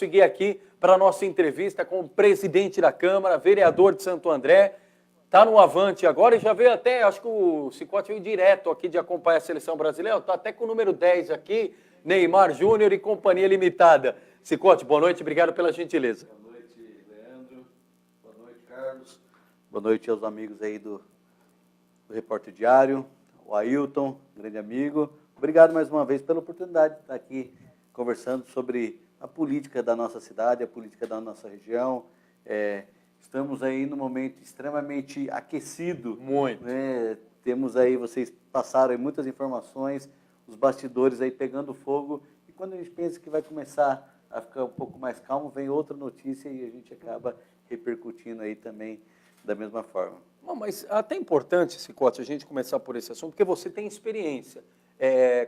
seguir aqui para a nossa entrevista com o presidente da Câmara, vereador de Santo André. Está no Avante agora e já veio até, acho que o Cicotti veio direto aqui de acompanhar a seleção brasileira. Está até com o número 10 aqui, Neymar Júnior e Companhia Limitada. Cicotti, boa noite, obrigado pela gentileza. Boa noite, Leandro. Boa noite, Carlos. Boa noite aos amigos aí do Repórter Diário, o Ailton, grande amigo. Obrigado mais uma vez pela oportunidade de estar aqui conversando sobre a política da nossa cidade, a política da nossa região. Estamos aí num momento extremamente aquecido. Muito. Né? Temos aí, vocês passaram aí muitas informações, os bastidores aí pegando fogo. E quando a gente pensa que vai começar a ficar um pouco mais calmo, vem outra notícia e a gente acaba repercutindo aí também da mesma forma. Não, mas até importante, Cicotti, a gente começar por esse assunto, porque você tem experiência.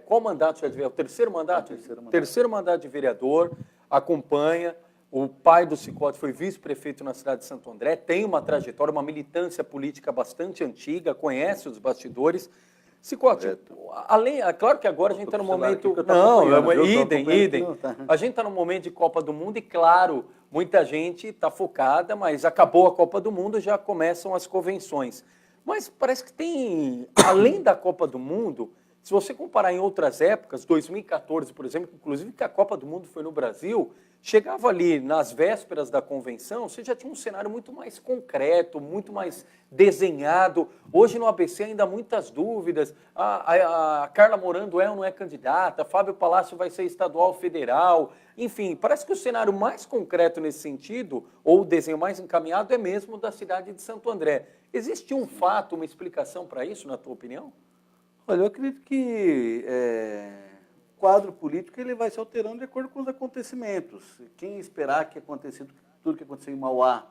Qual mandato já tiver? O terceiro mandato? Terceiro mandato de vereador, acompanha. O pai do Cicotti foi vice-prefeito na cidade de Santo André, tem uma trajetória, uma militância política bastante antiga, conhece os bastidores. Cicotti, claro que agora a gente está no momento... idem. A gente está no momento de Copa do Mundo e, claro, muita gente está focada, mas acabou a Copa do Mundo, já começam as convenções. Mas parece que tem, além da Copa do Mundo, se você comparar em outras épocas, 2014, por exemplo, inclusive que a Copa do Mundo foi no Brasil, chegava ali nas vésperas da convenção, você já tinha um cenário muito mais concreto, muito mais desenhado. Hoje no ABC ainda há muitas dúvidas. A Carla Morando é ou não é candidata, Fábio Palácio vai ser estadual ou federal. Enfim, parece que o cenário mais concreto nesse sentido, ou o desenho mais encaminhado, é mesmo da cidade de Santo André. Existe um fato, uma explicação para isso, na tua opinião? Olha, eu acredito que o quadro político ele vai se alterando de acordo com os acontecimentos. Quem esperar que acontecesse tudo que aconteceu em Mauá,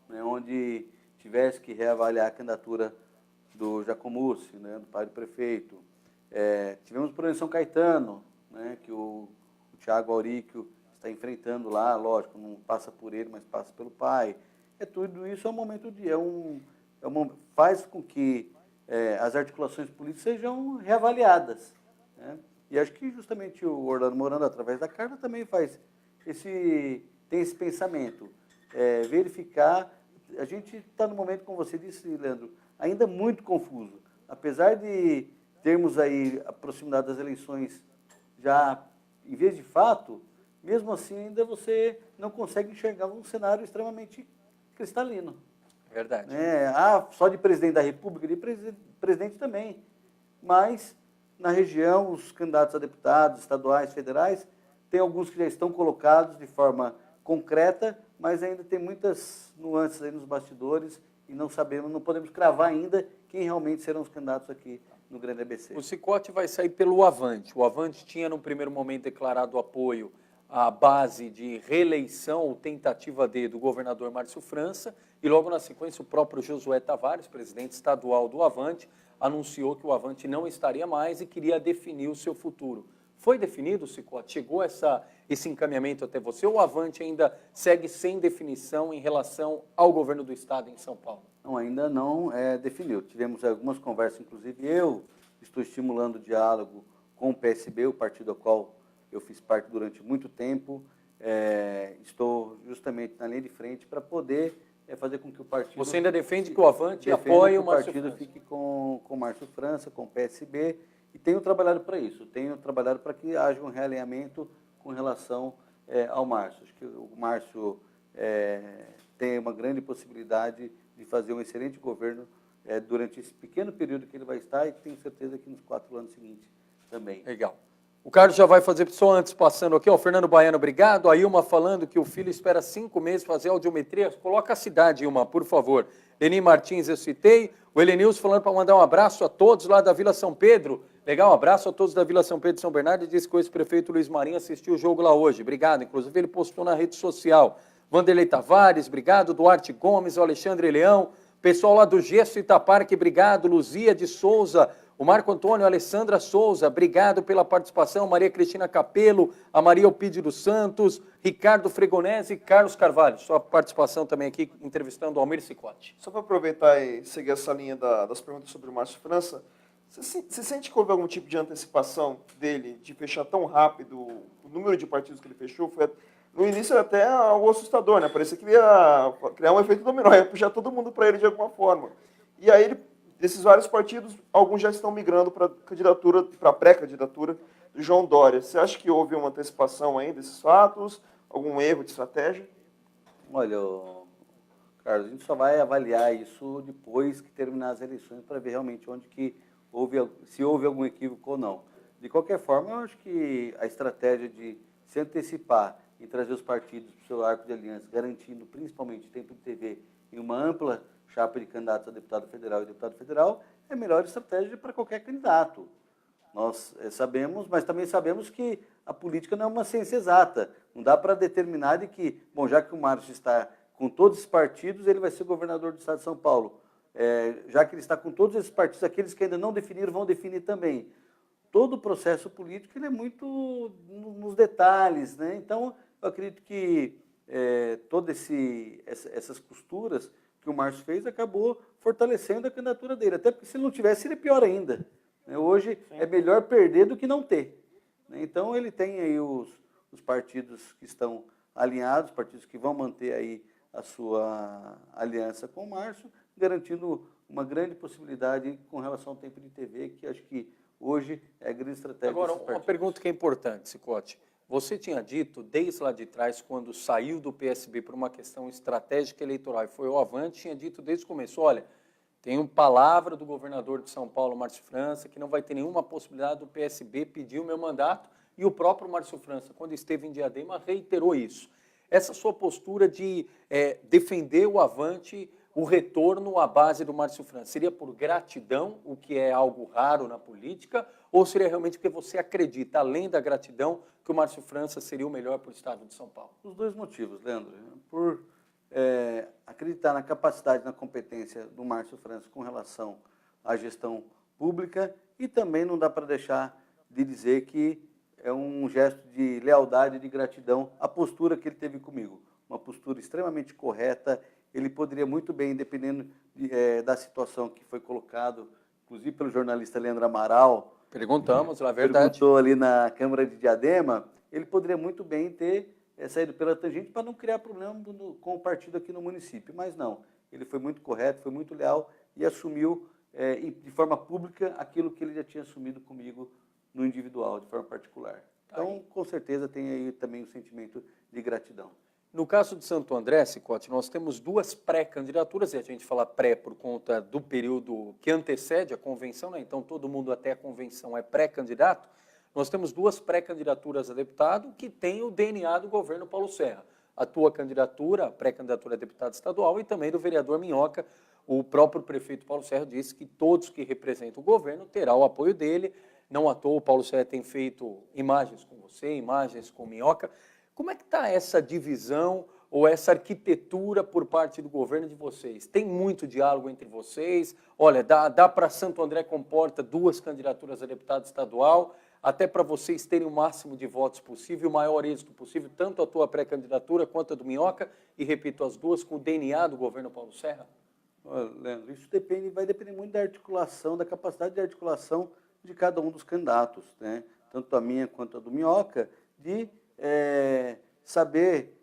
né, onde tivesse que reavaliar a candidatura do Jacomussi, né, do pai do prefeito. Tivemos por exemplo em São Caetano, né, que o Thiago Auríquio está enfrentando lá, lógico, não passa por ele, mas passa pelo pai. Tudo isso é um momento faz com que as articulações políticas sejam reavaliadas, né? E acho que justamente o Orlando Morando, através da Carla, também tem esse pensamento, verificar. A gente está no momento, como você disse, Leandro, ainda muito confuso. Apesar de termos aí a proximidade das eleições já em vez de fato, mesmo assim ainda você não consegue enxergar um cenário extremamente cristalino. Verdade. Só de presidente da República, de presidente também. Mas, na região, os candidatos a deputados, estaduais, federais, tem alguns que já estão colocados de forma concreta, mas ainda tem muitas nuances aí nos bastidores e não podemos cravar ainda quem realmente serão os candidatos aqui no Grande ABC. O Cicotti vai sair pelo Avante. O Avante tinha, no primeiro momento, declarado apoio à base de reeleição ou tentativa do governador Márcio França, e logo na sequência o próprio Josué Tavares, presidente estadual do Avante, anunciou que o Avante não estaria mais e queria definir o seu futuro. Foi definido, Cicotti? Chegou esse encaminhamento até você ou o Avante ainda segue sem definição em relação ao governo do Estado em São Paulo? Não, ainda não definiu. Tivemos algumas conversas, inclusive eu estou estimulando o diálogo com o PSB, o partido ao qual eu fiz parte durante muito tempo. Estou justamente na linha de frente para poder fazer com que o partido... Você ainda defende que o Avante apoie o Márcio França? O partido fique com o Márcio França, com o PSB, e tenho trabalhado para isso. Tenho trabalhado para que haja um realinhamento com relação ao Márcio. Acho que o Márcio tem uma grande possibilidade de fazer um excelente governo durante esse pequeno período que ele vai estar, e tenho certeza que nos 4 anos seguintes também. Legal. O Carlos já vai fazer, só antes passando aqui, Fernando Baiano, obrigado. A Ilma falando que o filho espera 5 meses fazer audiometria. Coloca a cidade, Ilma, por favor. Leni Martins, eu citei. O Helenilson falando para mandar um abraço a todos lá da Vila São Pedro. Legal, um abraço a todos da Vila São Pedro e São Bernardo. E disse que o ex-prefeito Luiz Marinho assistiu o jogo lá hoje. Obrigado. Inclusive, ele postou na rede social. Vanderlei Tavares, obrigado. Duarte Gomes, o Alexandre Leão. Pessoal lá do Gesso Itaparque, obrigado. Luzia de Souza. O Marco Antônio, a Alessandra Souza, obrigado pela participação. Maria Cristina Capelo, a Maria Elpide dos Santos, Ricardo Fregonese e Carlos Carvalho. Sua participação também aqui, entrevistando o Almir Cicotti. Só para aproveitar e seguir essa linha das perguntas sobre o Márcio França, você sente que houve algum tipo de antecipação dele de fechar tão rápido o número de partidos que ele fechou? no início era até algo assustador, né? Parecia que ele ia criar um efeito dominó, ia puxar todo mundo para ele de alguma forma. E aí, desses vários partidos, alguns já estão migrando para candidatura, para pré-candidatura do João Dória. Você acha que houve uma antecipação aí desses fatos? Algum erro de estratégia? Olha, Carlos, a gente só vai avaliar isso depois que terminar as eleições para ver realmente onde que se houve algum equívoco ou não. De qualquer forma, eu acho que a estratégia de se antecipar e trazer os partidos para o seu arco de aliança, garantindo principalmente tempo de TV e uma ampla chapa de candidatos a deputado federal e deputado federal, é a melhor estratégia para qualquer candidato. Nós sabemos, mas também sabemos que a política não é uma ciência exata. Não dá para determinar de que, bom, já que o Márcio está com todos os partidos, ele vai ser governador do estado de São Paulo. Já que ele está com todos esses partidos, aqueles que ainda não definiram vão definir também. Todo o processo político ele é muito nos detalhes, né? Então, eu acredito que todas essas costuras que o Márcio fez acabou fortalecendo a candidatura dele. Até porque se ele não tivesse, seria pior ainda. Hoje é melhor perder do que não ter. Então, ele tem aí os partidos que estão alinhados, partidos que vão manter aí a sua aliança com o Márcio, garantindo uma grande possibilidade com relação ao tempo de TV, que acho que hoje é a grande estratégia. Agora, uma pergunta que é importante, Cicotte. Você tinha dito, desde lá de trás, quando saiu do PSB por uma questão estratégica eleitoral e foi ao Avante, tinha dito desde o começo, olha, tenho palavra do governador de São Paulo, Márcio França, que não vai ter nenhuma possibilidade do PSB pedir o meu mandato, e o próprio Márcio França, quando esteve em Diadema, reiterou isso. Essa sua postura de defender o Avante, o retorno à base do Márcio França, seria por gratidão, o que é algo raro na política, ou seria realmente porque você acredita, além da gratidão, que o Márcio França seria o melhor para o estado de São Paulo? Os dois motivos, Leandro. Por acreditar na capacidade, na competência do Márcio França com relação à gestão pública, e também não dá para deixar de dizer que é um gesto de lealdade e de gratidão a postura que ele teve comigo. Uma postura extremamente correta. Ele poderia muito bem, dependendo da situação que foi colocado, inclusive pelo jornalista Leandro Amaral. Perguntamos, é verdade. Perguntou ali na Câmara de Diadema, ele poderia muito bem ter saído pela tangente para não criar problema com o partido aqui no município. Mas não, ele foi muito correto, foi muito leal e assumiu de forma pública aquilo que ele já tinha assumido comigo no individual, de forma particular. Então, com certeza, tem aí também o sentimento de gratidão. No caso de Santo André, Cicotte, nós temos duas pré-candidaturas, e a gente fala pré por conta do período que antecede a convenção, né? Então todo mundo até a convenção é pré-candidato. Nós temos duas pré-candidaturas a deputado que têm o DNA do governo Paulo Serra. A tua candidatura, a pré-candidatura a deputado estadual, e também do vereador Minhoca. O próprio prefeito Paulo Serra disse que todos que representam o governo terão o apoio dele. Não à toa, o Paulo Serra tem feito imagens com você, imagens com o Minhoca. Como é que está essa divisão ou essa arquitetura por parte do governo de vocês? Tem muito diálogo entre vocês? Olha, dá para Santo André comporta duas candidaturas a deputado estadual, até para vocês terem o máximo de votos possível, o maior êxito possível, tanto a tua pré-candidatura quanto a do Minhoca, e repito, as duas com o DNA do governo Paulo Serra? Olha, Leandro, isso vai depender muito da articulação, da capacidade de articulação de cada um dos candidatos, né? Tanto a minha quanto a do Minhoca, de saber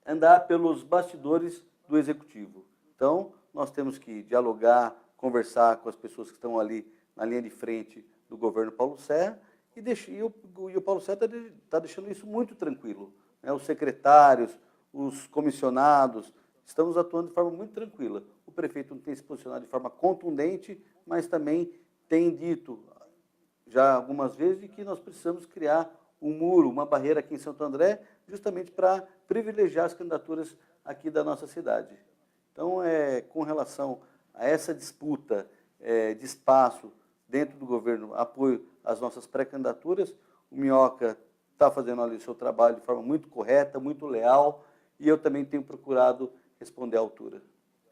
andar pelos bastidores do executivo. Então, nós temos que dialogar, conversar com as pessoas que estão ali na linha de frente do governo Paulo Serra, e o Paulo Serra está deixando isso muito tranquilo, né? Os secretários, os comissionados, estamos atuando de forma muito tranquila. O prefeito não tem se posicionado de forma contundente, mas também tem dito já algumas vezes de que nós precisamos criar um muro, uma barreira aqui em Santo André, justamente para privilegiar as candidaturas aqui da nossa cidade. Então, com relação a essa disputa de espaço dentro do governo, apoio às nossas pré-candidaturas, o Minhoca está fazendo ali o seu trabalho de forma muito correta, muito leal, e eu também tenho procurado responder à altura.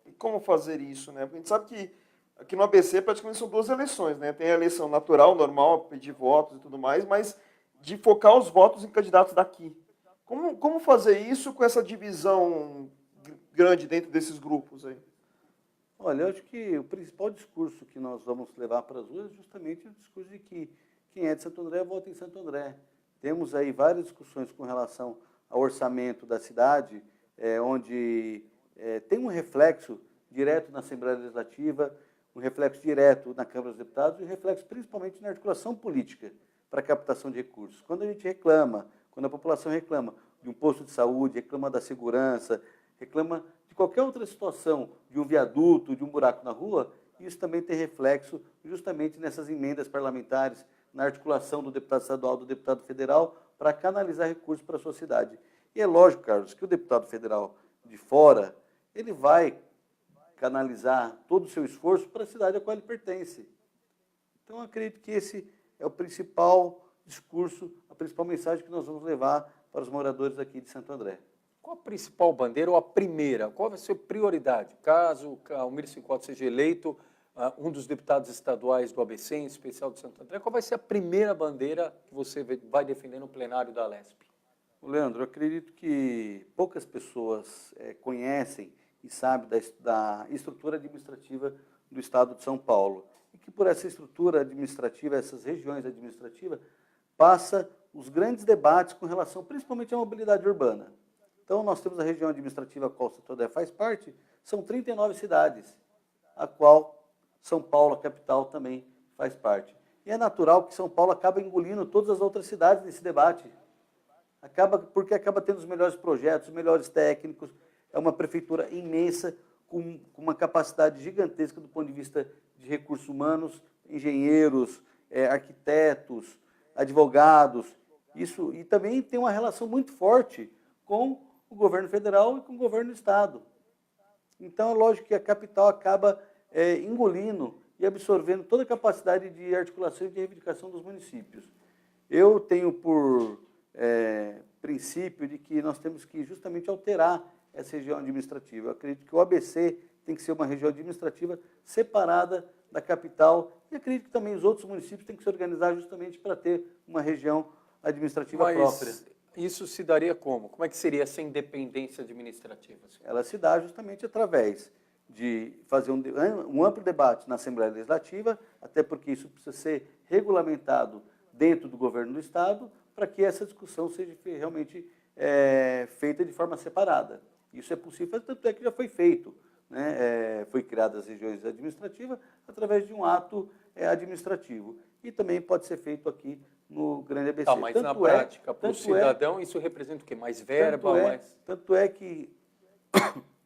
E como fazer isso, né? Porque a gente sabe que aqui no ABC praticamente são duas eleições, né? Tem a eleição natural, normal, pedir votos e tudo mais, mas de focar os votos em candidatos daqui. Como fazer isso com essa divisão grande dentro desses grupos aí? Olha, eu acho que o principal discurso que nós vamos levar para as ruas é justamente o discurso de que quem é de Santo André vota em Santo André. temos aí várias discussões com relação ao orçamento da cidade, onde tem um reflexo direto na Assembleia Legislativa, um reflexo direto na Câmara dos Deputados e um reflexo principalmente na articulação política para a captação de recursos. Quando a gente reclama, quando a população reclama de um posto de saúde, reclama da segurança, reclama de qualquer outra situação, de um viaduto, de um buraco na rua, isso também tem reflexo justamente nessas emendas parlamentares, na articulação do deputado estadual, do deputado federal, para canalizar recursos para a sua cidade. E é lógico, Carlos, que o deputado federal de fora, ele vai canalizar todo o seu esforço para a cidade a qual ele pertence. Então, eu acredito que esse é o principal discurso, a principal mensagem que nós vamos levar para os moradores aqui de Santo André. Qual a principal bandeira ou a primeira? Qual vai ser a prioridade? Caso o Almir Sicota seja eleito um dos deputados estaduais do ABC, em especial de Santo André, qual vai ser a primeira bandeira que você vai defender no plenário da Alesp? Leandro, eu acredito que poucas pessoas conhecem e sabem da estrutura administrativa do Estado de São Paulo. E que por essa estrutura administrativa, essas regiões administrativas, passa os grandes debates com relação principalmente à mobilidade urbana. Então, nós temos a região administrativa a qual Santo André faz parte, são 39 cidades, a qual São Paulo, a capital, também faz parte. E é natural que São Paulo acaba engolindo todas as outras cidades nesse debate. Porque acaba tendo os melhores projetos, os melhores técnicos, é uma prefeitura imensa, com uma capacidade gigantesca do ponto de vista de recursos humanos, engenheiros, arquitetos, advogados, e também tem uma relação muito forte com o governo federal e com o governo do Estado. Então, é lógico que a capital acaba engolindo e absorvendo toda a capacidade de articulação e de reivindicação dos municípios. Eu tenho por princípio de que nós temos que justamente alterar essa região administrativa. Eu acredito que o ABC tem que ser uma região administrativa separada da capital e acredito que também os outros municípios têm que se organizar justamente para ter uma região administrativa própria. Isso se daria como? Como é que seria essa independência administrativa? Ela se dá justamente através de fazer um amplo debate na Assembleia Legislativa, até porque isso precisa ser regulamentado dentro do governo do Estado, para que essa discussão seja realmente feita de forma separada. Isso é possível, tanto é que já foi feito. Né? Foi criada as regiões administrativas através de um ato administrativo. E também pode ser feito aqui no Grande ABC. Mas na prática, para o cidadão, isso representa o quê? Mais verba? Tanto é que,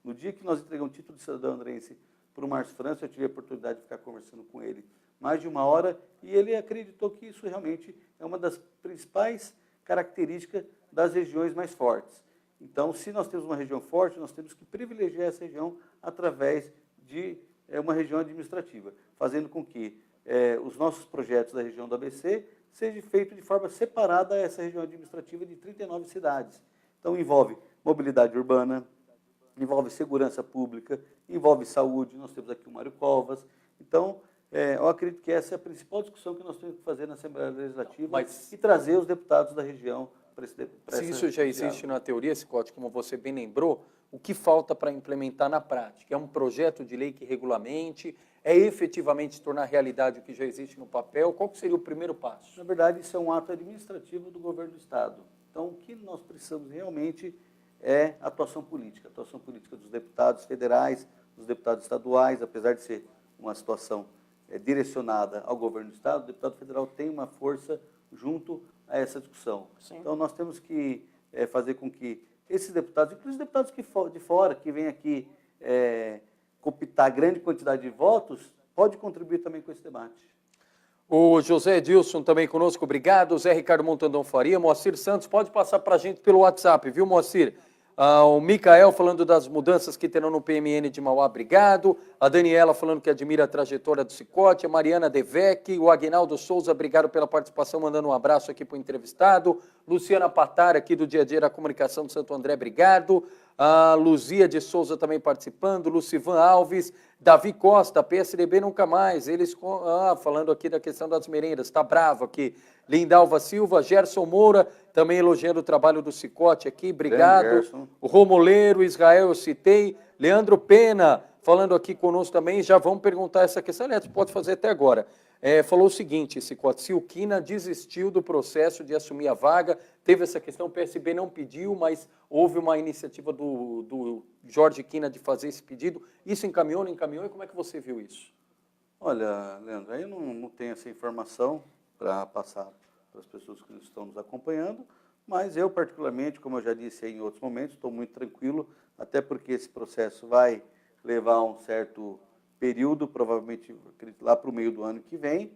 no dia que nós entregamos o título de cidadão andrense para o Márcio França, eu tive a oportunidade de ficar conversando com ele mais de 1 hora, e ele acreditou que isso realmente é uma das principais características das regiões mais fortes. Então, se nós temos uma região forte, nós temos que privilegiar essa região através de uma região administrativa, fazendo com que os nossos projetos da região do ABC sejam feitos de forma separada a essa região administrativa de 39 cidades. Então, envolve mobilidade urbana, envolve segurança pública, envolve saúde, nós temos aqui o Mário Covas. Então, eu acredito que essa é a principal discussão que nós temos que fazer na Assembleia Legislativa e trazer os deputados da região para esse debate. Se isso já existe na teoria, Sicota, como você bem lembrou, o que falta para implementar na prática? É um projeto de lei que regulamente, é efetivamente tornar realidade o que já existe no papel? Qual que seria o primeiro passo? Na verdade, isso é um ato administrativo do governo do Estado. Então, o que nós precisamos realmente é atuação política dos deputados federais, dos deputados estaduais, apesar de ser uma situação direcionada ao governo do Estado, o deputado federal tem uma força junto a essa discussão. Sim. Então, nós temos que fazer com que esses deputados, inclusive deputados de fora, que vêm aqui cooptar grande quantidade de votos, pode contribuir também com esse debate. O José Edilson também conosco, obrigado. Zé Ricardo Montandão Faria, Moacir Santos, pode passar para a gente pelo WhatsApp, viu, Moacir? O Micael falando das mudanças que terão no PMN de Mauá, obrigado. A Daniela falando que admira a trajetória do Sicota. A Mariana Devec, o Aguinaldo Souza, obrigado pela participação, mandando um abraço aqui para o entrevistado. Luciana Patara, aqui do Dia a Dia da Comunicação de Santo André, obrigado. A Luzia de Souza também participando. Lucivan Alves, Davi Costa, PSDB nunca mais. Eles falando aqui da questão das merendas, está bravo aqui. Lindalva Silva, Gerson Moura, também elogiando o trabalho do Sicota aqui, obrigado. O Romoleiro, Israel, eu citei. Leandro Pena, falando aqui conosco também, já vamos perguntar essa questão, aliás, pode fazer até agora. falou o seguinte, Cicotte, se o Quina desistiu do processo de assumir a vaga, teve essa questão, o PSB não pediu, mas houve uma iniciativa do Jorge Quina de fazer esse pedido. Isso encaminhou, não encaminhou? E como é que você viu isso? Olha, Leandro, aí eu não tenho essa informação para passar para as pessoas que estão nos acompanhando, mas eu, particularmente, como eu já disse aí em outros momentos, estou muito tranquilo, até porque esse processo vai levar um certo período, provavelmente lá para o meio do ano que vem,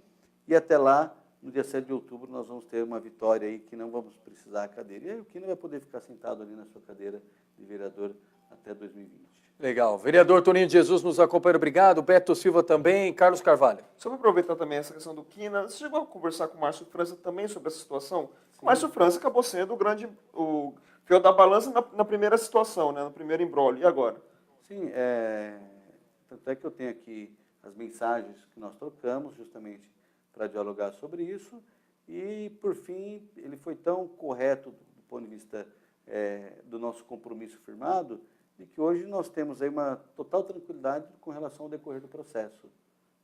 e até lá, no dia 7 de outubro, nós vamos ter uma vitória aí que não vamos precisar a cadeira. E aí o Quina vai poder ficar sentado ali na sua cadeira de vereador até 2020. Legal. Vereador Toninho de Jesus nos acompanha, obrigado. Beto Silva também. Carlos Carvalho. Só para aproveitar também essa questão do Quina, você chegou a conversar com o Márcio França também sobre essa situação? O Márcio França acabou sendo o fiel da balança na primeira situação, né, no primeiro imbróglio. E agora? Sim, tanto é que eu tenho aqui as mensagens que nós trocamos justamente para dialogar sobre isso. E, por fim, ele foi tão correto do ponto de vista do nosso compromisso firmado, de que hoje nós temos aí uma total tranquilidade com relação ao decorrer do processo.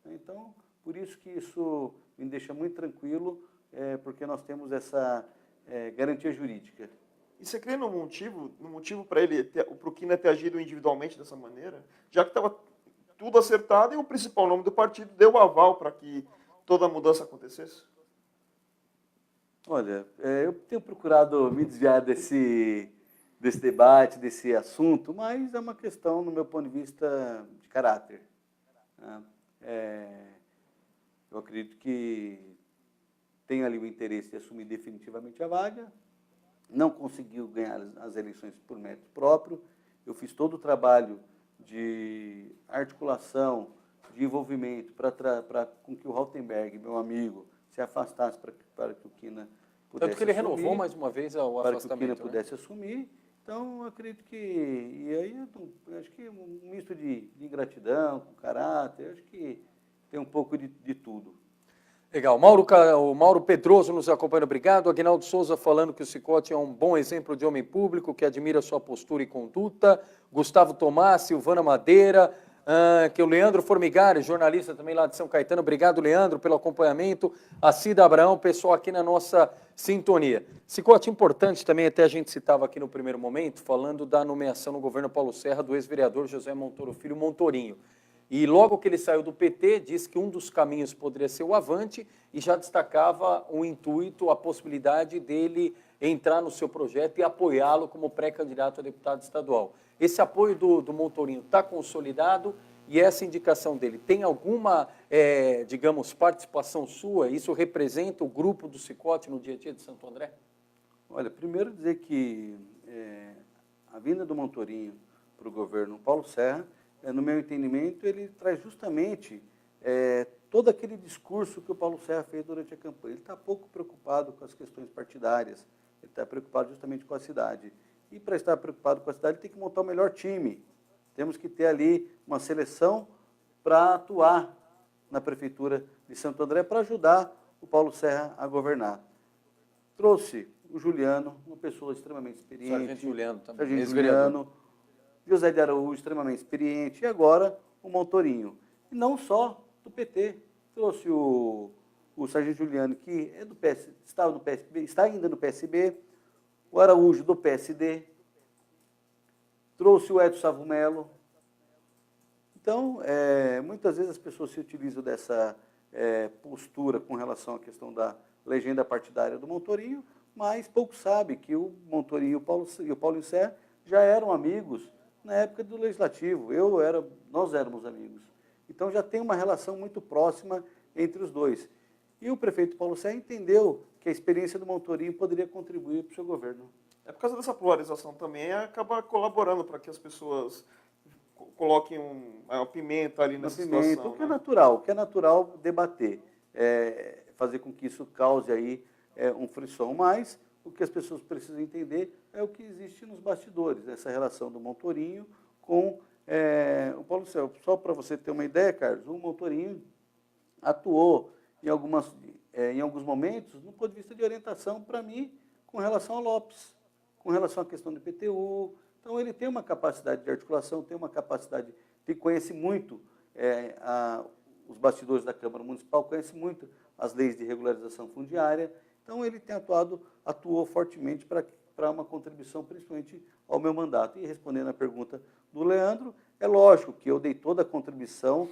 Então, por isso que isso me deixa muito tranquilo, porque nós temos essa garantia jurídica. E você crê no motivo para ele, para o Quina ter agido individualmente dessa maneira? Já que estava tudo acertado e o principal nome do partido deu o aval para que toda a mudança acontecesse? Olha, eu tenho procurado me desviar desse debate, desse assunto, mas é uma questão, no meu ponto de vista, de caráter. Né? Eu acredito que tem ali o interesse de assumir definitivamente a vaga, não conseguiu ganhar as eleições por mérito próprio. Eu fiz todo o trabalho de articulação, de envolvimento, para com que o Rautenberg, meu amigo, se afastasse para que o Quina pudesse Tanto que ele assumir, renovou mais uma vez o para afastamento. que o Quina né? pudesse assumir. Então, eu acredito que... E aí, eu acho que um misto de ingratidão, com caráter, eu acho que tem um pouco de tudo. Legal. O Mauro Pedroso nos acompanha, obrigado. Aguinaldo Souza falando que o Cicotte é um bom exemplo de homem público, que admira sua postura e conduta. Gustavo Tomás, Silvana Madeira, que o Leandro Formigari, jornalista também lá de São Caetano. Obrigado, Leandro, pelo acompanhamento. A Cida Abraão, pessoal aqui na nossa sintonia. Cicotte, importante também, até a gente citava aqui no primeiro momento, falando da nomeação no governo Paulo Serra do ex-vereador José Montoro Filho Montorinho. E logo que ele saiu do PT, disse que um dos caminhos poderia ser o Avante e já destacava o intuito, a possibilidade dele entrar no seu projeto e apoiá-lo como pré-candidato a deputado estadual. Esse apoio do Montorinho está consolidado e essa indicação dele tem alguma, digamos, participação sua? Isso representa o grupo do Cicotte no dia a dia de Santo André? Olha, primeiro dizer que a vinda do Montorinho para o governo Paulo Serra, no meu entendimento, ele traz justamente todo aquele discurso que o Paulo Serra fez durante a campanha. Ele está pouco preocupado com as questões partidárias, ele está preocupado justamente com a cidade. E para estar preocupado com a cidade, ele tem que montar o melhor time. Temos que ter ali uma seleção para atuar na Prefeitura de Santo André, para ajudar o Paulo Serra a governar. Trouxe o Juliano, uma pessoa extremamente experiente. Sargento Juliano também, Sargento Juliano, José de Araújo, extremamente experiente, e agora o Montorinho. E não só do PT, trouxe o Sargento Juliano, que é do PS, estava no PSB, está ainda no PSB, o Araújo do PSD, trouxe o Edson Savumelo. Então, muitas vezes as pessoas se utilizam dessa postura com relação à questão da legenda partidária do Montorinho, mas pouco sabe que o Montorinho e o Paulo Serra já eram amigos na época do Legislativo. Nós éramos amigos. Então já tem uma relação muito próxima entre os dois. E o prefeito Paulo Serra entendeu que a experiência do Montorinho poderia contribuir para o seu governo. Por causa dessa polarização também, acaba colaborando para que as pessoas coloquem uma pimenta ali nessa situação. O que é natural debater, fazer com que isso cause aí um frisson. Mas o que as pessoas precisam entender é o que existe nos bastidores, essa relação do Montorinho com o Paulo Serra. Só para você ter uma ideia, Carlos, o Montorinho atuou em alguns momentos no ponto de vista de orientação para mim com relação ao Lopes, com relação à questão do IPTU. Então, ele tem uma capacidade de articulação, tem uma capacidade, conhece muito os bastidores da Câmara Municipal, conhece muito as leis de regularização fundiária, então ele tem atuou fortemente para uma contribuição, principalmente ao meu mandato. E respondendo à pergunta do Leandro, é lógico que eu dei toda a contribuição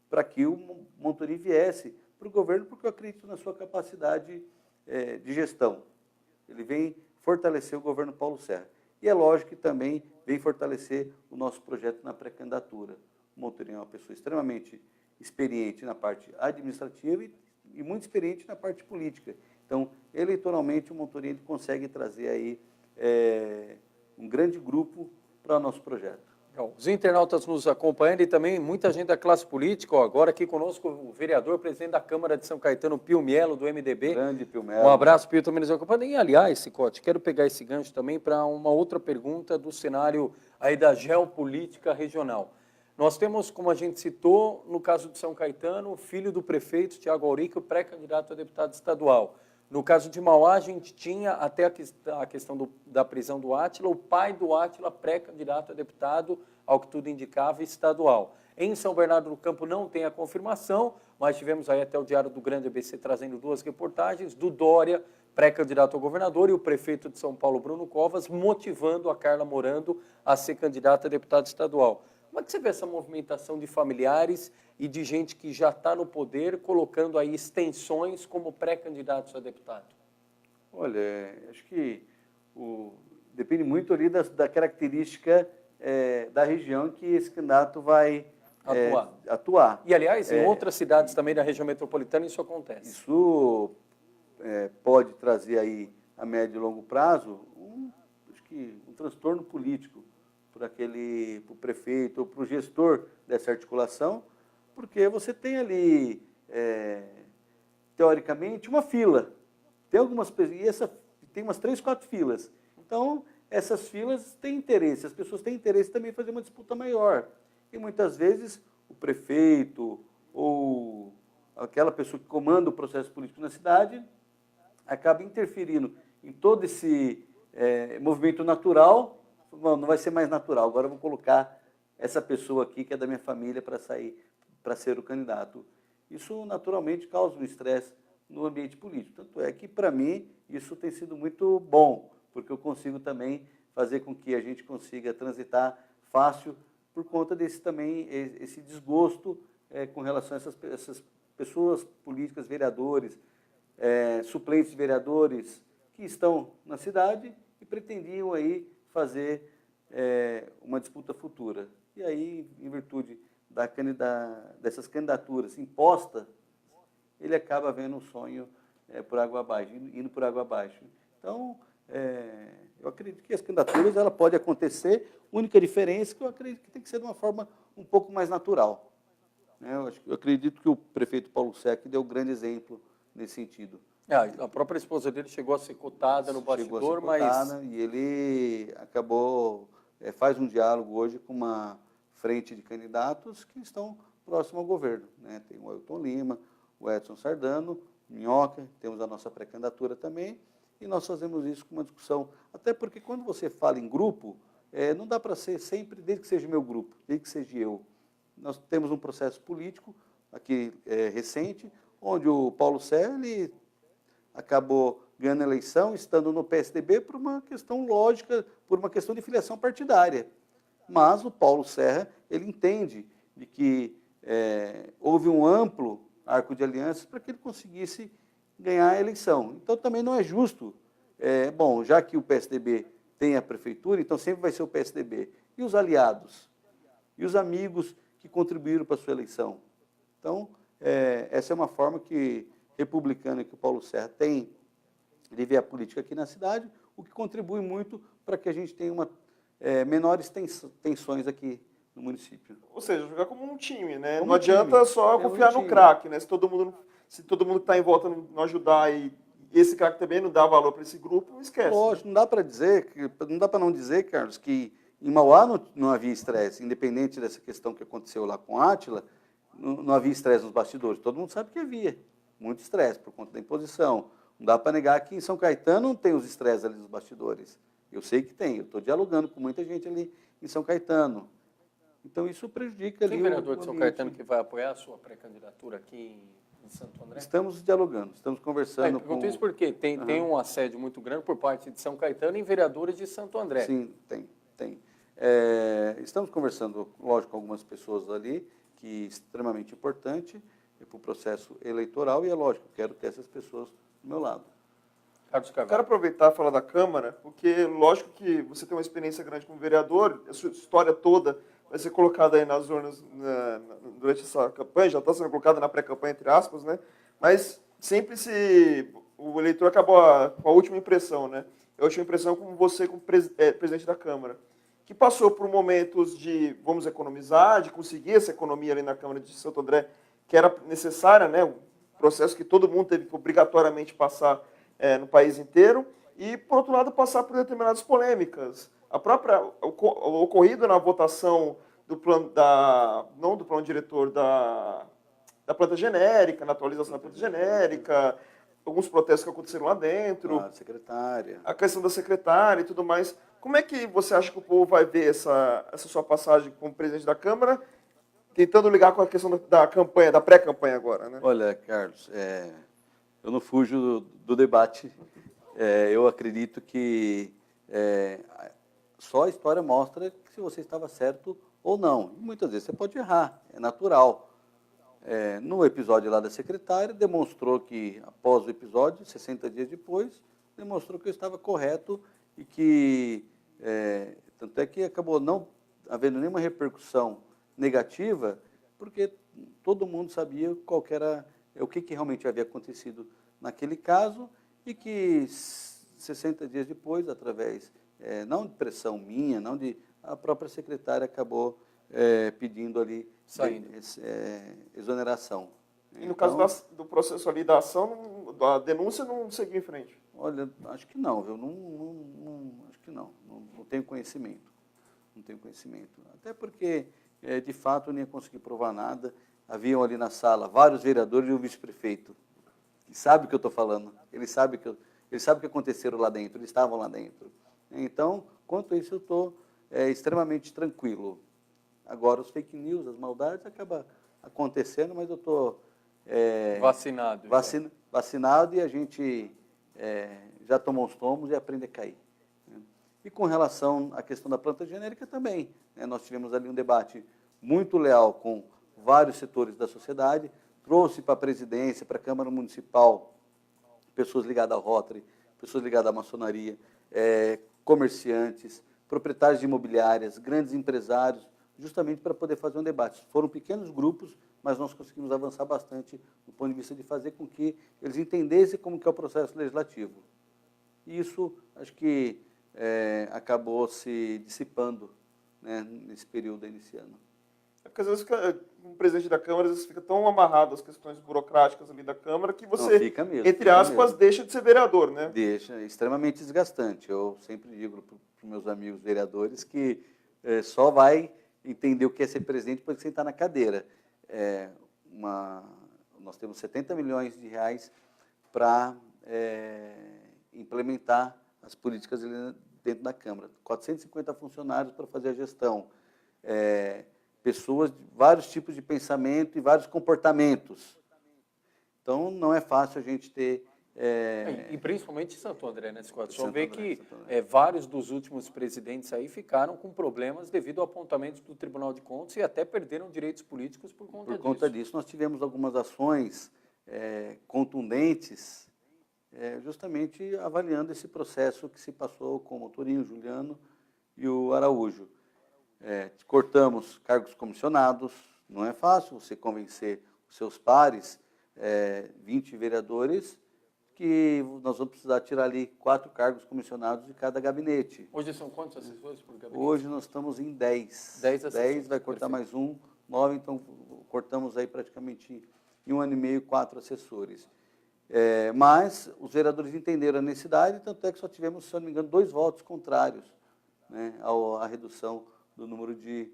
para que o Montorim viesse para o governo, porque eu acredito na sua capacidade de gestão. Ele vem fortalecer o governo Paulo Serra. E é lógico que também vem fortalecer o nosso projeto na pré-candidatura. O Montorim é uma pessoa extremamente experiente na parte administrativa e muito experiente na parte política. Então, eleitoralmente, o Montorim ele consegue trazer aí um grande grupo para o nosso projeto. Os internautas nos acompanhando e também muita gente da classe política. Agora aqui conosco o vereador, presidente da Câmara de São Caetano, Pio Mielo, do MDB. Grande Pio Mielo. Um abraço, Pio, também nos acompanhando. E, aliás, Cicote, quero pegar esse gancho também para uma outra pergunta do cenário aí da geopolítica regional. Nós temos, como a gente citou, no caso de São Caetano, o filho do prefeito, Tiago Aurico, pré-candidato a deputado estadual. No caso de Mauá, a gente tinha até a questão da prisão do Átila, o pai do Átila, pré-candidato a deputado, ao que tudo indicava, estadual. Em São Bernardo do Campo não tem a confirmação, mas tivemos aí até o Diário do Grande ABC trazendo 2 reportagens do Dória, pré-candidato a governador, e o prefeito de São Paulo, Bruno Covas, motivando a Carla Morando a ser candidata a deputado estadual. Como é que você vê essa movimentação de familiares e de gente que já está no poder, colocando aí extensões como pré-candidatos a deputado? Olha, acho que depende muito ali da característica da região que esse candidato vai atuar. E, aliás, em outras cidades também da região metropolitana isso acontece. Isso pode trazer aí, a médio e longo prazo, acho que um transtorno político para o prefeito ou para o gestor dessa articulação, porque você tem ali, teoricamente, uma fila. Tem algumas pessoas, tem umas 3, 4 filas. Então, essas filas têm interesse, as pessoas têm interesse também em fazer uma disputa maior. E muitas vezes o prefeito ou aquela pessoa que comanda o processo político na cidade acaba interferindo em todo esse movimento natural. Não vai ser mais natural, agora eu vou colocar essa pessoa aqui que é da minha família para ser o candidato. Isso naturalmente causa um estresse no ambiente político. Tanto é que, para mim, isso tem sido muito bom, porque eu consigo também fazer com que a gente consiga transitar fácil por conta esse desgosto com relação a essas pessoas políticas, vereadores, suplentes de vereadores que estão na cidade e pretendiam aí fazer uma disputa futura. E aí, em virtude dessas candidaturas impostas, ele acaba vendo um sonho por água abaixo, indo por água abaixo. Então, eu acredito que as candidaturas ela pode acontecer, única diferença é que eu acredito que tem que ser de uma forma um pouco mais natural. Eu acredito que o prefeito Paulo Serra deu um grande exemplo nesse sentido. A própria esposa dele chegou a ser cotada no bastidor, mas... E ele acabou, faz um diálogo hoje com uma frente de candidatos que estão próximos ao governo. Tem o Ailton Lima, o Edson Sardano, Minhoca, temos a nossa pré-candidatura também, e nós fazemos isso com uma discussão. Até porque quando você fala em grupo, não dá para ser sempre, desde que seja meu grupo, desde que seja eu. Nós temos um processo político aqui recente, onde o Paulo Serra acabou ganhando a eleição, estando no PSDB por uma questão lógica, por uma questão de filiação partidária. Mas o Paulo Serra, ele entende de que houve um amplo arco de alianças para que ele conseguisse ganhar a eleição. Então, também não é justo, já que o PSDB tem a prefeitura, então sempre vai ser o PSDB. E os aliados? E os amigos que contribuíram para a sua eleição? Então, essa é uma forma republicana que o Paulo Serra tem de ver a política aqui na cidade, o que contribui muito para que a gente tenha menores tensões aqui no município. Ou seja, jogar como um time, né? Como não adianta só confiar no craque, né? Se todo mundo que está em volta não ajudar e esse craque também não dá valor para esse grupo, esquece. Lógico, não dá para não dizer, Carlos, que em Mauá não havia estresse, independente dessa questão que aconteceu lá com Átila, não havia estresse nos bastidores. Todo mundo sabe que havia muito estresse por conta da imposição. Não dá para negar que em São Caetano não tem os estresses ali nos bastidores. Eu sei que tem, eu estou dialogando com muita gente ali em São Caetano. Então, isso prejudica ali Tem vereador de São ambiente. Caetano que vai apoiar a sua pré-candidatura aqui em Santo André? Estamos dialogando, estamos conversando com... Pergunto isso porque tem um assédio muito grande por parte de São Caetano em vereadores de Santo André. Sim, tem. Estamos conversando, lógico, com algumas pessoas ali, que é extremamente importante para o processo eleitoral, e é lógico, quero ter essas pessoas do meu lado. Carlos Eu quero Carvalho. aproveitar e falar da Câmara, porque lógico que você tem uma experiência grande como vereador, a sua história toda vai ser colocada aí nas urnas durante essa campanha, já está sendo colocada na pré-campanha, entre aspas, né? Mas sempre o eleitor acabou com a última impressão, né? A última impressão como você, como presidente da Câmara, que passou por momentos de, vamos economizar, de conseguir essa economia ali na Câmara de Santo André, que era necessária, né? Um processo que todo mundo teve que obrigatoriamente passar no país inteiro, e, por outro lado, passar por determinadas polêmicas. O ocorrido na votação do plano não do plano diretor da planta genérica, na atualização da planta genérica, alguns protestos que aconteceram lá dentro, A secretária. a questão da secretária e tudo mais. Como é que você acha que o povo vai ver essa sua passagem como presidente da Câmara, tentando ligar com a questão da campanha, da pré-campanha agora, né? Olha, Carlos, eu não fujo do debate. Eu acredito que só a história mostra se você estava certo ou não. E muitas vezes você pode errar, é natural. No episódio lá da secretária, demonstrou que, após o episódio, 60 dias depois, demonstrou que eu estava correto e que, tanto é que acabou não havendo nenhuma repercussão negativa, porque todo mundo sabia qual que era, o que realmente havia acontecido naquele caso, e que 60 dias depois, através, não de pressão minha, não de, a própria secretária acabou pedindo ali exoneração. E no caso do processo ali da ação, da denúncia, não seguiu em frente? Olha, acho que não, viu? Acho que não tenho conhecimento. Não tenho conhecimento. Até porque, de fato, eu nem ia conseguir provar nada. Haviam ali na sala vários vereadores e o vice-prefeito, que sabe o que eu estou falando. Eles sabem o que aconteceram lá dentro, eles estavam lá dentro. Então, quanto a isso, eu estou extremamente tranquilo. Agora, os fake news, as maldades, acabam acontecendo, mas eu estou... vacinado. Vacinado, e a gente já tomou os tomos e aprende a cair. Né? E com relação à questão da planta genérica também, né? Nós tivemos ali um debate muito leal com vários setores da sociedade, trouxe para a presidência, para a Câmara Municipal, pessoas ligadas ao Rotary, pessoas ligadas à maçonaria, comerciantes, proprietários de imobiliárias, grandes empresários, justamente para poder fazer um debate. Foram pequenos grupos, mas nós conseguimos avançar bastante do ponto de vista de fazer com que eles entendessem como que é o processo legislativo. E isso, acho que acabou se dissipando, né, nesse período iniciando. Porque às vezes, como presidente da Câmara, às vezes fica tão amarrado às questões burocráticas ali da Câmara que você, fica mesmo, entre aspas, deixa de ser vereador, né? Deixa, é extremamente desgastante. Eu sempre digo para os meus amigos vereadores que só vai entender o que é ser presidente depois que sentar na cadeira. Nós temos 70 milhões de reais para implementar as políticas dentro da Câmara. 450 funcionários para fazer a gestão. Pessoas de vários tipos de pensamento e vários comportamentos. Então, não é fácil a gente ter... E principalmente em Santo André, né, Scott? Só Santo vê André, que Santo André. vários dos últimos presidentes aí ficaram com problemas devido a apontamentos do Tribunal de Contas e até perderam direitos políticos por conta disso. Por conta disso, nós tivemos algumas ações contundentes, justamente avaliando esse processo que se passou com o Motorinho, o Juliano e o Araújo. Cortamos cargos comissionados, não é fácil você convencer os seus pares, 20 vereadores, que nós vamos precisar tirar ali 4 cargos comissionados de cada gabinete. Hoje são quantos assessores por gabinete? Hoje nós estamos em 10. 10 assessores. 10, vai cortar Perfeito. mais 9, então cortamos aí praticamente em 1 ano e meio 4 assessores. Mas os vereadores entenderam a necessidade, tanto é que só tivemos, se não me engano, 2 votos contrários, né, à redução do número de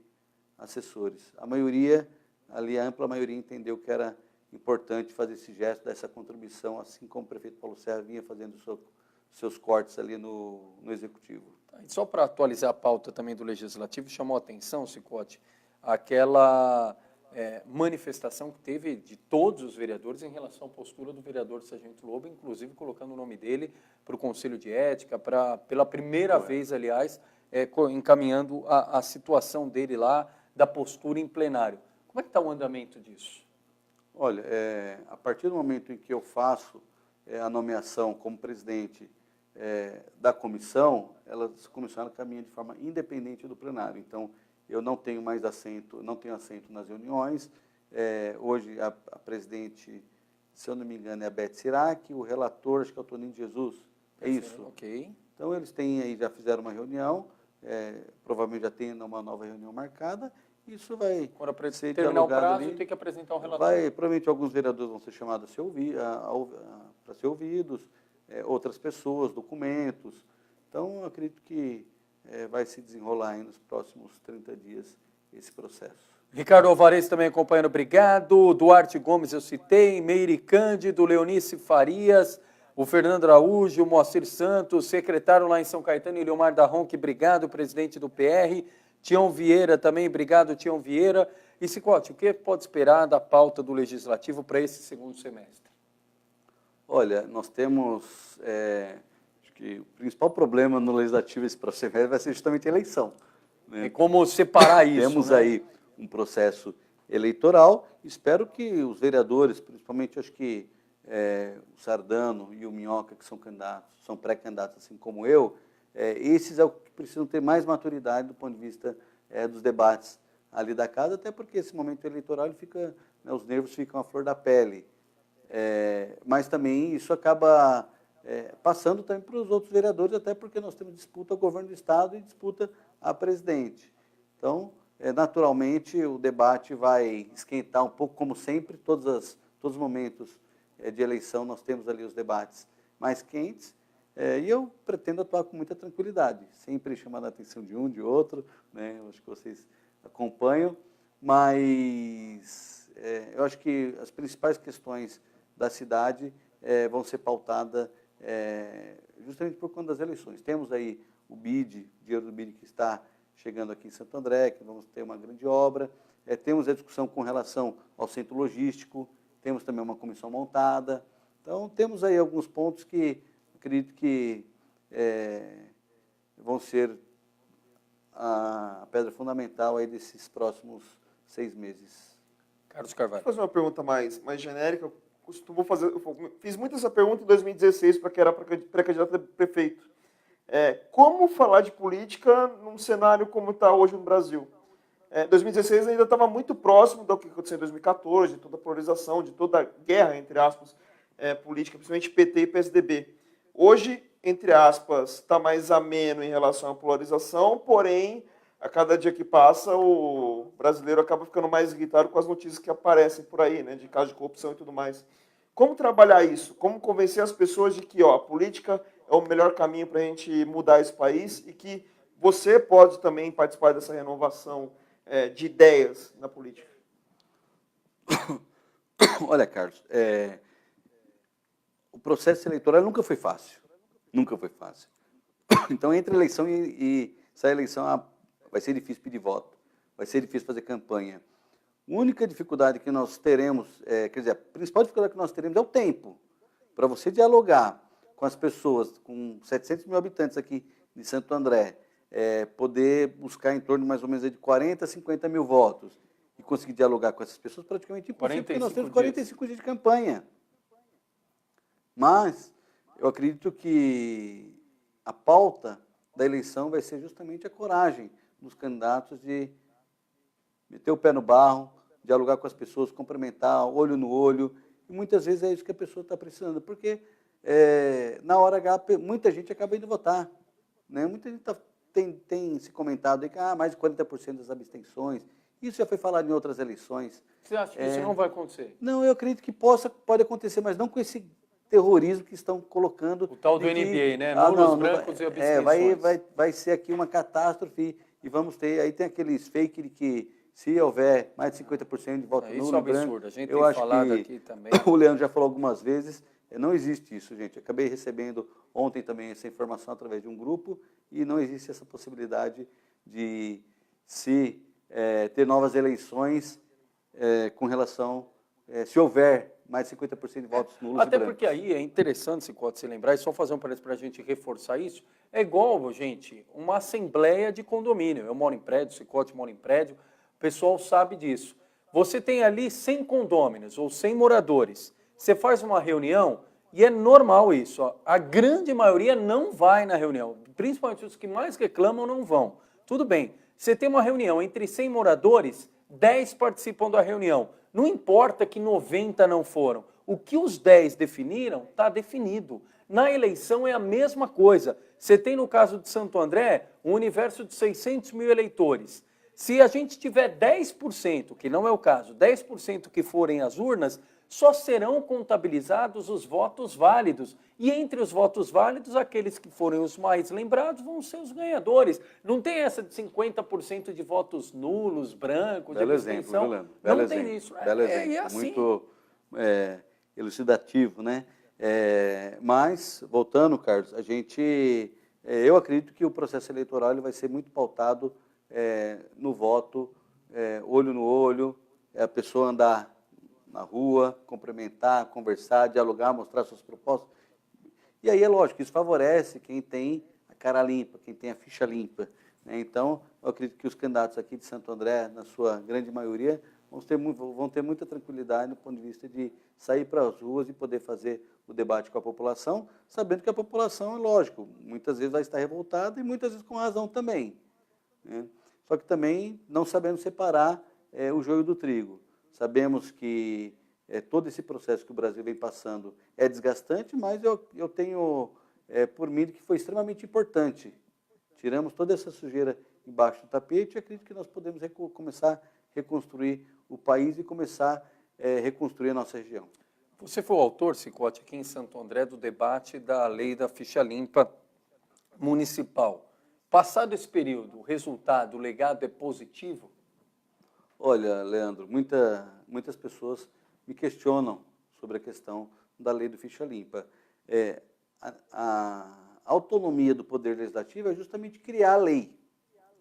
assessores. A maioria, ali a ampla maioria, entendeu que era importante fazer esse gesto, dar essa contribuição, assim como o prefeito Paulo Serra vinha fazendo seus cortes ali no Executivo. E só para atualizar a pauta também do Legislativo, chamou a atenção, Cicote, aquela manifestação que teve de todos os vereadores em relação à postura do vereador Sargento Lobo, inclusive colocando o nome dele para o Conselho de Ética, pela primeira vez, aliás, encaminhando a situação dele lá, da postura em plenário. Como é que está o andamento disso? Olha, a partir do momento em que eu faço a nomeação como presidente da comissão, essa comissão caminha de forma independente do plenário. Então, eu não tenho mais assento, não tenho assento nas reuniões. Hoje, a presidente, se eu não me engano, é a Beth Sirac, o relator, acho que é o Toninho de Jesus. É isso. Ok. Então, eles têm aí, já fizeram uma reunião, provavelmente já tem uma nova reunião marcada. Isso vai Quando ser terminar o prazo, ali. tem que apresentar um relatório. Provavelmente alguns vereadores vão ser chamados para ser ouvidos, outras pessoas, documentos. Então, eu acredito que vai se desenrolar aí nos próximos 30 dias esse processo. Ricardo Alvarez também acompanhando, obrigado. Duarte Gomes eu citei, Meire Cândido, Leonice Farias, o Fernando Araújo, o Moacir Santos, secretário lá em São Caetano, Eliomar Darronque, obrigado, presidente do PR. Tião Vieira também, obrigado, Tião Vieira. E, Cicote, o que pode esperar da pauta do Legislativo para esse segundo semestre? Olha, nós temos, acho que o principal problema no Legislativo esse próximo semestre vai ser justamente a eleição. Né? É como separar isso, Temos né? aí um processo eleitoral, espero que os vereadores, principalmente acho que o Sardano e o Minhoca, que são candidatos, são pré-candidatos assim como eu, esses é o que precisam ter mais maturidade do ponto de vista dos debates ali da casa, até porque esse momento eleitoral ele fica, né, os nervos ficam à flor da pele. Mas também isso acaba passando também para os outros vereadores, até porque nós temos disputa ao governo do Estado e disputa a presidente. Então, naturalmente, o debate vai esquentar um pouco, como sempre, todos os momentos de eleição, nós temos ali os debates mais quentes, e eu pretendo atuar com muita tranquilidade, sempre chamando a atenção de um, de outro, né? Eu acho que vocês acompanham, mas eu acho que as principais questões da cidade vão ser pautadas justamente por conta das eleições. Temos aí o BID, dinheiro do BID que está chegando aqui em Santo André, que vamos ter uma grande obra. Temos a discussão com relação ao centro logístico, temos também uma comissão montada. Então, temos aí alguns pontos que acredito que vão ser a pedra fundamental aí desses próximos 6 meses. Carlos Carvalho. Vou fazer uma pergunta mais genérica. Fiz muito essa pergunta em 2016 para quem era pré-candidato a prefeito. Como falar de política num cenário como está hoje no Brasil? 2016 ainda estava muito próximo do que aconteceu em 2014, de toda a polarização, de toda a guerra, entre aspas, política, principalmente PT e PSDB. Hoje, entre aspas, está mais ameno em relação à polarização, porém, a cada dia que passa, o brasileiro acaba ficando mais irritado com as notícias que aparecem por aí, né, de casos de corrupção e tudo mais. Como trabalhar isso? Como convencer as pessoas de que a política é o melhor caminho para a gente mudar esse país e que você pode também participar dessa renovação de ideias na política? Olha, Carlos, o processo eleitoral nunca foi fácil. Nunca foi fácil. Então, entre a eleição e essa eleição, vai ser difícil pedir voto, vai ser difícil fazer campanha. A única dificuldade que nós teremos, quer dizer, a principal dificuldade que nós teremos é o tempo. Para você dialogar com as pessoas, com 700 mil habitantes aqui de Santo André, poder buscar em torno de mais ou menos de 40 a 50 mil votos e conseguir dialogar com essas pessoas, praticamente impossível, porque nós temos 45 dias de campanha. Mas eu acredito que a pauta da eleição vai ser justamente a coragem dos candidatos de meter o pé no barro, dialogar com as pessoas, cumprimentar, olho no olho, e muitas vezes é isso que a pessoa está precisando, porque na hora H muita gente acaba indo votar. Né? Muita gente tem se comentado aí que mais de 40% das abstenções. Isso já foi falado em outras eleições. Você acha que isso não vai acontecer? Não, eu acredito que pode acontecer, mas não com esse terrorismo que estão colocando. O tal do NBA, né? Nulos brancos e abstenções. Vai ser aqui uma catástrofe e vamos ter. Aí tem aqueles fake de que se houver mais de 50% de voto nulo. Isso é absurdo. Branco, a gente eu tem acho falado que aqui também. O Leandro já falou algumas vezes. Não existe isso, gente. Acabei recebendo ontem também essa informação através de um grupo e não existe essa possibilidade de, se ter novas eleições com relação, se houver mais de 50% de votos nulos Até e brancos. porque aí é interessante, se pode se lembrar, e só fazer um parênteses para a gente reforçar isso, é igual, gente, uma assembleia de condomínio. Eu moro em prédio, o Cicote mora em prédio, o pessoal sabe disso. Você tem ali 100 condôminos ou 100 moradores, você faz uma reunião e é normal isso, ó, a grande maioria não vai na reunião, principalmente os que mais reclamam não vão. Tudo bem, você tem uma reunião entre 100 moradores, 10 participam da reunião. Não importa que 90 não foram. O que os 10 definiram, está definido. Na eleição é a mesma coisa. Você tem, no caso de Santo André, um universo de 600 mil eleitores. Se a gente tiver 10%, que não é o caso, 10% que forem as urnas, só serão contabilizados os votos válidos. E entre os votos válidos, aqueles que forem os mais lembrados vão ser os ganhadores. Não tem essa de 50% de votos nulos, brancos, Belo de exemplo, abstenção. viu, Leandro? Belo Não exemplo, tem isso. Belo exemplo. E assim. Muito elucidativo, né? Mas, voltando, Carlos, eu acredito que o processo eleitoral ele vai ser muito pautado no voto, olho no olho, a pessoa andar na rua, cumprimentar, conversar, dialogar, mostrar suas propostas. E aí é lógico, isso favorece quem tem a cara limpa, quem tem a ficha limpa, né? Então, eu acredito que os candidatos aqui de Santo André, na sua grande maioria, vão ter muita tranquilidade do ponto de vista de sair para as ruas e poder fazer o debate com a população, sabendo que a população, é lógico, muitas vezes vai estar revoltada e muitas vezes com razão também, né? Só que também não sabendo separar o joio do trigo. Sabemos que todo esse processo que o Brasil vem passando é desgastante, mas eu tenho por mim que foi extremamente importante. Tiramos toda essa sujeira embaixo do tapete e acredito que nós podemos começar a reconstruir o país e começar a reconstruir a nossa região. Você foi o autor, Cicote, aqui em Santo André, do debate da lei da ficha limpa municipal. Passado esse período, o resultado, o legado é positivo? Olha, Leandro, muitas pessoas me questionam sobre a questão da lei do ficha limpa. A autonomia do Poder Legislativo é justamente criar a lei.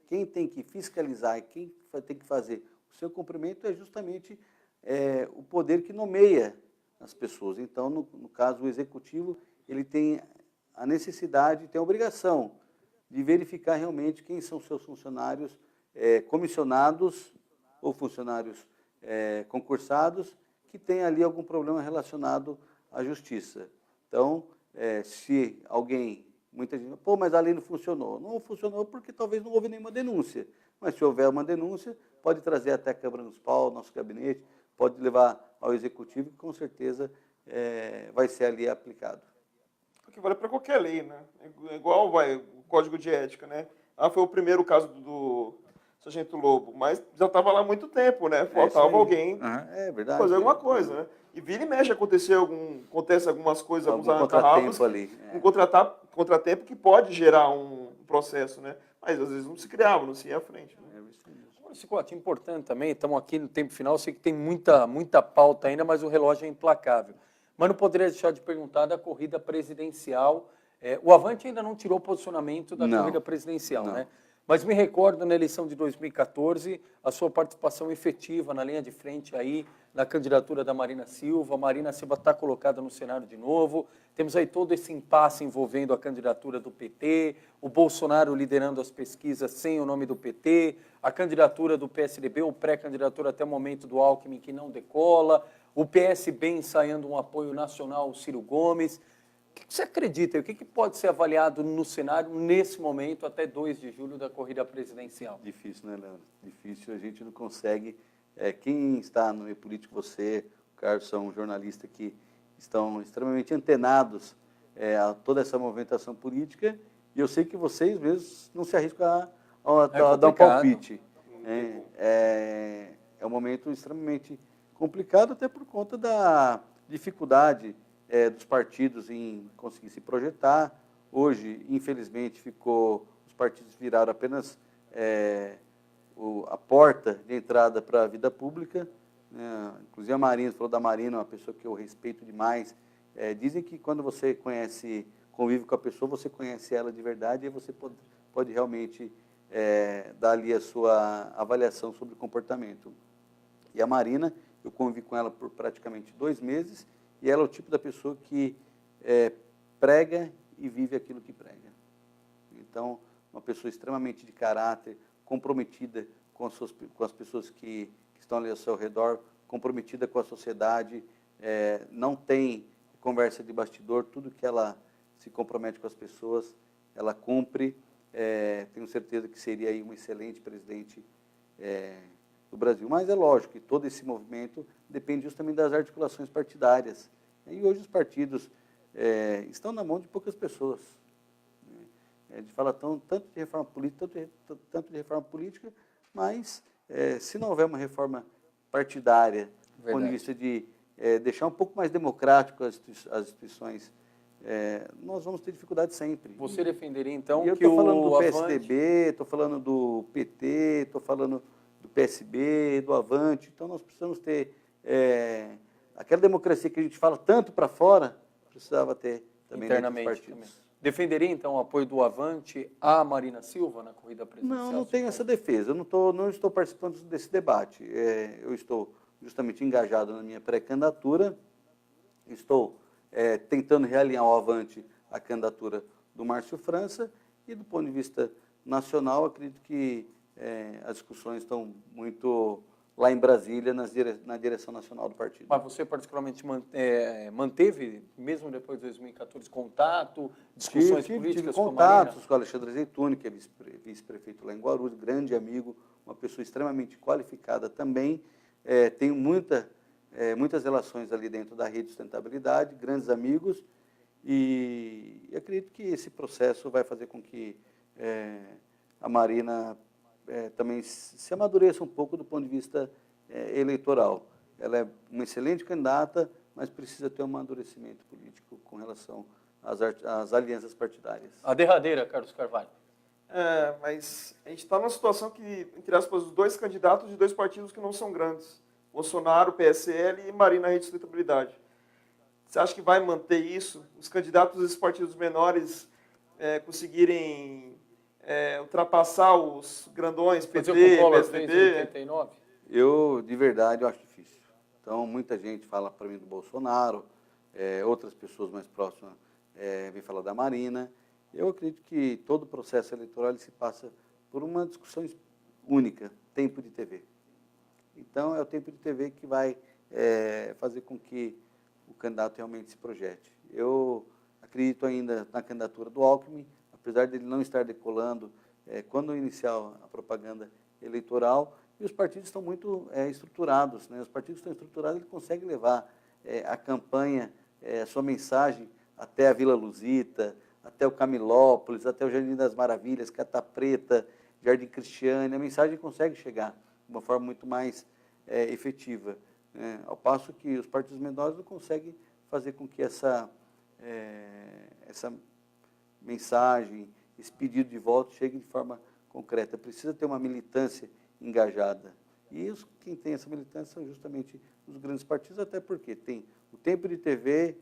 Quem tem que fiscalizar e quem tem que fazer o seu cumprimento é justamente o poder que nomeia as pessoas. Então, no caso, o Executivo, ele tem a necessidade, tem a obrigação de verificar realmente quem são seus funcionários comissionados ou funcionários concursados que têm ali algum problema relacionado à justiça. Então, se alguém, muita gente, mas a lei não funcionou. Não funcionou porque talvez não houve nenhuma denúncia. Mas se houver uma denúncia, pode trazer até a Câmara Municipal, nosso gabinete, pode levar ao Executivo, que com certeza vai ser ali aplicado. Porque vale para qualquer lei, né? É igual o Código de Ética, né? Foi o primeiro caso do Sargento Lobo, mas já estava lá há muito tempo, né? Faltava alguém fazer alguma coisa, né? E vira e mexe acontece algumas coisas, alguns arranca-rabos, um contratempo que pode gerar um processo, né? Mas às vezes não se criava, não se ia à frente. Né? Agora, Cicote, importante também, estamos aqui no tempo final, sei que tem muita pauta ainda, mas o relógio é implacável. Mas não poderia deixar de perguntar da corrida presidencial. O Avante ainda não tirou posicionamento da corrida presidencial, né? Mas me recordo na eleição de 2014, a sua participação efetiva na linha de frente aí, na candidatura da Marina Silva. A Marina Silva está colocada no cenário de novo. Temos aí todo esse impasse envolvendo a candidatura do PT, o Bolsonaro liderando as pesquisas sem o nome do PT, a candidatura do PSDB, ou pré-candidatura até o momento do Alckmin, que não decola, o PSB ensaiando um apoio nacional ao Ciro Gomes. O que você acredita? O que pode ser avaliado no cenário nesse momento, até 2 de julho, da corrida presidencial? Difícil, né, Leandro? Difícil, a gente não consegue. Quem está no meio político, você, o Carlos, são jornalistas que estão extremamente antenados a toda essa movimentação política, e eu sei que vocês mesmos não se arriscam a dar um palpite. É um momento extremamente complicado, até por conta da dificuldade dos partidos em conseguir se projetar. Hoje, infelizmente, os partidos viraram apenas a porta de entrada para a vida pública. Inclusive a Marina, falou da Marina, uma pessoa que eu respeito demais. Dizem que quando você convive com a pessoa, você conhece ela de verdade e você pode realmente dar ali a sua avaliação sobre o comportamento. E a Marina, eu convivi com ela por praticamente 2 meses, e ela é o tipo da pessoa que prega e vive aquilo que prega. Então, uma pessoa extremamente de caráter, comprometida com as pessoas que estão ali ao seu redor, comprometida com a sociedade, não tem conversa de bastidor, tudo que ela se compromete com as pessoas, ela cumpre. Tenho certeza que seria aí um excelente presidente do Brasil. Mas é lógico que todo esse movimento depende justamente das articulações partidárias. E hoje os partidos estão na mão de poucas pessoas. A gente fala tanto de reforma política, tanto de reforma política, mas se não houver uma reforma partidária, do ponto de vista de deixar um pouco mais democrático as instituições, nós vamos ter dificuldade sempre. Você defenderia, então, e eu que estou falando do o PSDB, estou falando do PT, estou falando do PSB, do Avante. Então, nós precisamos ter aquela democracia que a gente fala tanto para fora, precisava ter também internamente dentro dos partidos. também. Defenderia, então, o apoio do Avante à Marina Silva na corrida presidencial? Não tenho essa defesa. Eu não estou participando desse debate. Eu estou justamente engajado na minha pré-candidatura, estou tentando realinhar ao Avante a candidatura do Márcio França, e do ponto de vista nacional, acredito que as discussões estão muito lá em Brasília, na direção nacional do partido. Mas você particularmente manteve, mesmo depois de 2014, contato, discussões políticas tive com a Marina? contatos com o Alexandre Azeituni, que é vice-prefeito lá em Guarulhos, grande amigo, uma pessoa extremamente qualificada também. Tenho muitas relações ali dentro da rede de sustentabilidade, grandes amigos, e acredito que esse processo vai fazer com que a Marina também se amadureça um pouco do ponto de vista eleitoral. Ela é uma excelente candidata, mas precisa ter um amadurecimento político com relação às alianças partidárias. A derradeira, Carlos Carvalho. Mas a gente está numa situação que, entre aspas, os 2 candidatos de 2 partidos que não são grandes. Bolsonaro, PSL, e Marina, Rede de Sustentabilidade. Você acha que vai manter isso? Os candidatos desses partidos menores conseguirem ultrapassar os grandões, PT, PSDB? 89? Eu, de verdade, eu acho difícil. Então, muita gente fala para mim do Bolsonaro, outras pessoas mais próximas vêm falar da Marina. Eu acredito que todo o processo eleitoral ele se passa por uma discussão única, tempo de TV. Então, é o tempo de TV que vai fazer com que o candidato realmente se projete. Eu acredito ainda na candidatura do Alckmin, apesar dele não estar decolando quando iniciar a propaganda eleitoral, e os partidos estão muito estruturados. Né? Os partidos estão estruturados, ele consegue levar a campanha, a sua mensagem até a Vila Luzita, até o Camilópolis, até o Jardim das Maravilhas, Cata Preta, Jardim Cristiane. A mensagem consegue chegar de uma forma muito mais efetiva, né? Ao passo que os partidos menores não conseguem fazer com que essa mensagem, esse pedido de voto chegue de forma concreta. Precisa ter uma militância engajada. E quem tem essa militância são justamente os grandes partidos, até porque tem o tempo de TV,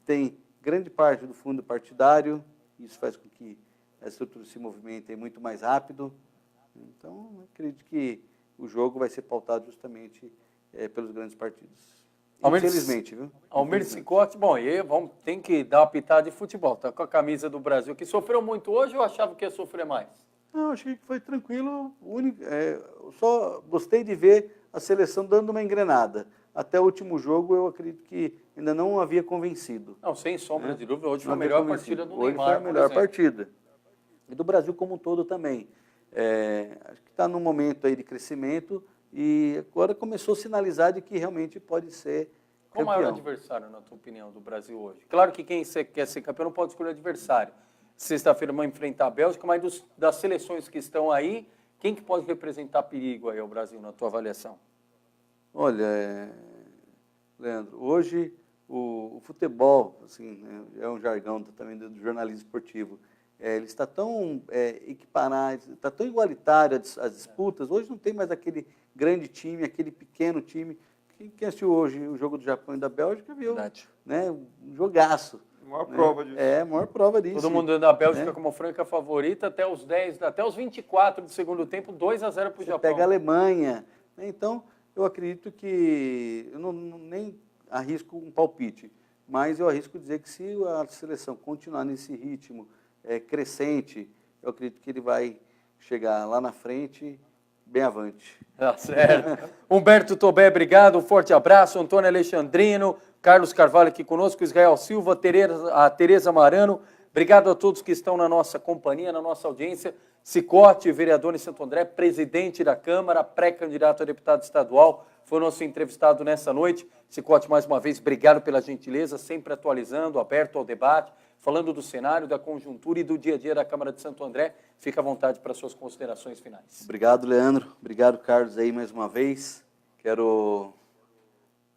tem grande parte do fundo partidário, isso faz com que a estrutura se movimente muito mais rápido. Então, acredito que o jogo vai ser pautado justamente pelos grandes partidos. Infelizmente, viu? Almir Cicotti, bom, e tem que dar uma pitada de futebol. Está com a camisa do Brasil, que sofreu muito hoje ou achava que ia sofrer mais? Não, achei que foi tranquilo. Só gostei de ver a seleção dando uma engrenada. Até o último jogo, eu acredito que ainda não havia convencido. Não, sem sombra de dúvida, hoje foi a melhor partida do Neymar. Hoje foi a melhor partida. E do Brasil como um todo também. Acho que está num momento aí de crescimento e agora começou a sinalizar de que realmente pode ser Qual o maior adversário, na tua opinião, do Brasil hoje? Claro que quem quer ser campeão não pode escolher adversário. Sexta-feira vamos enfrentar a Bélgica, mas das seleções que estão aí, quem que pode representar perigo aí ao Brasil, na tua avaliação? Olha, Leandro, hoje o futebol, assim, é um jargão também do jornalismo esportivo, ele está tão equiparado, está tão igualitário as disputas. Hoje não tem mais aquele grande time, aquele pequeno time. Quem assistiu hoje o jogo do Japão e da Bélgica viu, né, um jogaço. A maior prova disso. É, a maior prova disso. Todo mundo dando a Bélgica como franca favorita até os 10, até os 24 do segundo tempo, 2-0 para o Japão. Pega a Alemanha. Né? Então, eu acredito que... Eu nem arrisco um palpite, mas eu arrisco dizer que se a seleção continuar nesse ritmo crescente, eu acredito que ele vai chegar lá na frente, bem avante. Tá certo. Humberto Tobé, obrigado, um forte abraço. Antônio Alexandrino, Carlos Carvalho aqui conosco, Israel Silva, a Tereza Marano. Obrigado a todos que estão na nossa companhia, na nossa audiência. Cicote, vereador em Santo André, presidente da Câmara, pré-candidato a deputado estadual, foi o nosso entrevistado nessa noite. Cicote, mais uma vez, obrigado pela gentileza, sempre atualizando, aberto ao debate, falando do cenário, da conjuntura e do dia a dia da Câmara de Santo André. Fica à vontade para suas considerações finais. Obrigado, Leandro. Obrigado, Carlos, aí mais uma vez. Quero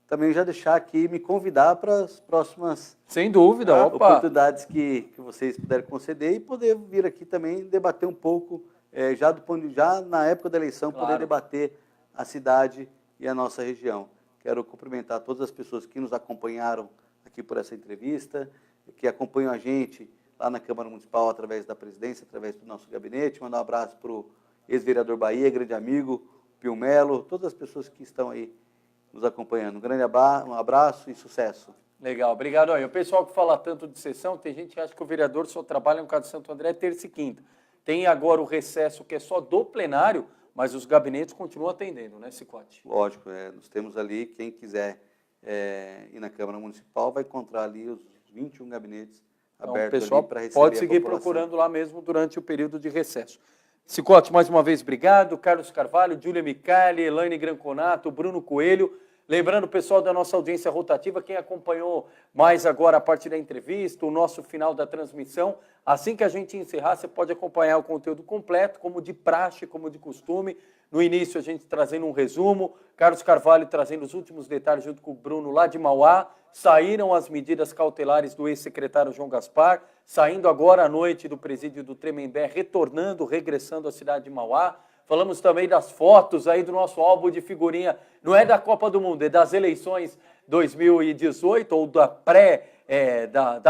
também já deixar aqui, me convidar para as próximas Sem dúvida, oportunidades que vocês puderem conceder e poder vir aqui também debater um pouco, já na época da eleição, Claro. poder debater a cidade e a nossa região. Quero cumprimentar todas as pessoas que nos acompanharam aqui por essa entrevista, que acompanham a gente lá na Câmara Municipal através da presidência, através do nosso gabinete. Mandar um abraço para o ex-vereador Bahia, grande amigo, Pio Melo, todas as pessoas que estão aí nos acompanhando. Um abraço e sucesso. Legal, obrigado. Olha, o pessoal que fala tanto de sessão, tem gente que acha que o vereador só trabalha no caso de Santo André terça e quinta. Tem agora o recesso que é só do plenário, mas os gabinetes continuam atendendo, né, Cicote? Lógico, nós temos ali, quem quiser ir na Câmara Municipal vai encontrar ali os 21 gabinetes Então, o abertos pessoal ali para receber pode a seguir população. procurando lá mesmo durante o período de recesso. Cicote, mais uma vez, obrigado. Carlos Carvalho, Júlia Micali, Elaine Granconato, Bruno Coelho. Lembrando, pessoal da nossa audiência rotativa, quem acompanhou mais agora a partir da entrevista, o nosso final da transmissão, assim que a gente encerrar, você pode acompanhar o conteúdo completo, como de praxe, como de costume. No início, a gente trazendo um resumo, Carlos Carvalho trazendo os últimos detalhes junto com o Bruno lá de Mauá. Saíram as medidas cautelares do ex-secretário João Gaspar, saindo agora à noite do presídio do Tremembé, regressando à cidade de Mauá. Falamos também das fotos aí do nosso álbum de figurinha, não é da Copa do Mundo, é das eleições 2018 ou da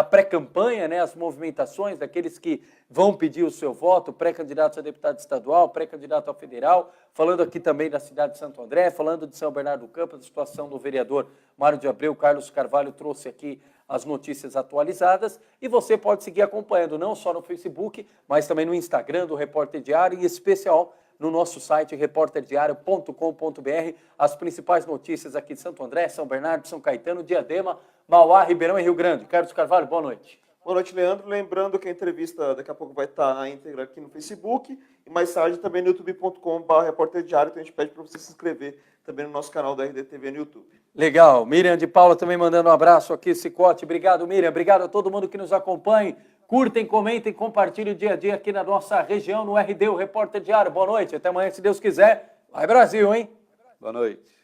pré-campanha, né, as movimentações daqueles que vão pedir o seu voto, pré-candidatos a deputado estadual, pré-candidato a federal, falando aqui também da cidade de Santo André, falando de São Bernardo do Campo, da situação do vereador Mário de Abreu. Carlos Carvalho trouxe aqui as notícias atualizadas e você pode seguir acompanhando não só no Facebook, mas também no Instagram do Repórter Diário e em especial no nosso site repórterdiario.com.br, as principais notícias aqui de Santo André, São Bernardo, São Caetano, Diadema, Mauá, Ribeirão e Rio Grande. Carlos Carvalho, boa noite. Boa noite, Leandro. Lembrando que a entrevista daqui a pouco vai estar na íntegra aqui no Facebook e mais tarde também no youtube.com/Repórter Diário. Então a gente pede para você se inscrever também no nosso canal da RDTV no YouTube. Legal. Miriam de Paula também mandando um abraço aqui, Cicote. Obrigado, Miriam. Obrigado a todo mundo que nos acompanha. Curtem, comentem, compartilhem o dia a dia aqui na nossa região, no RD, o Repórter Diário. Boa noite. Até amanhã, se Deus quiser. Vai Brasil, hein? Boa noite.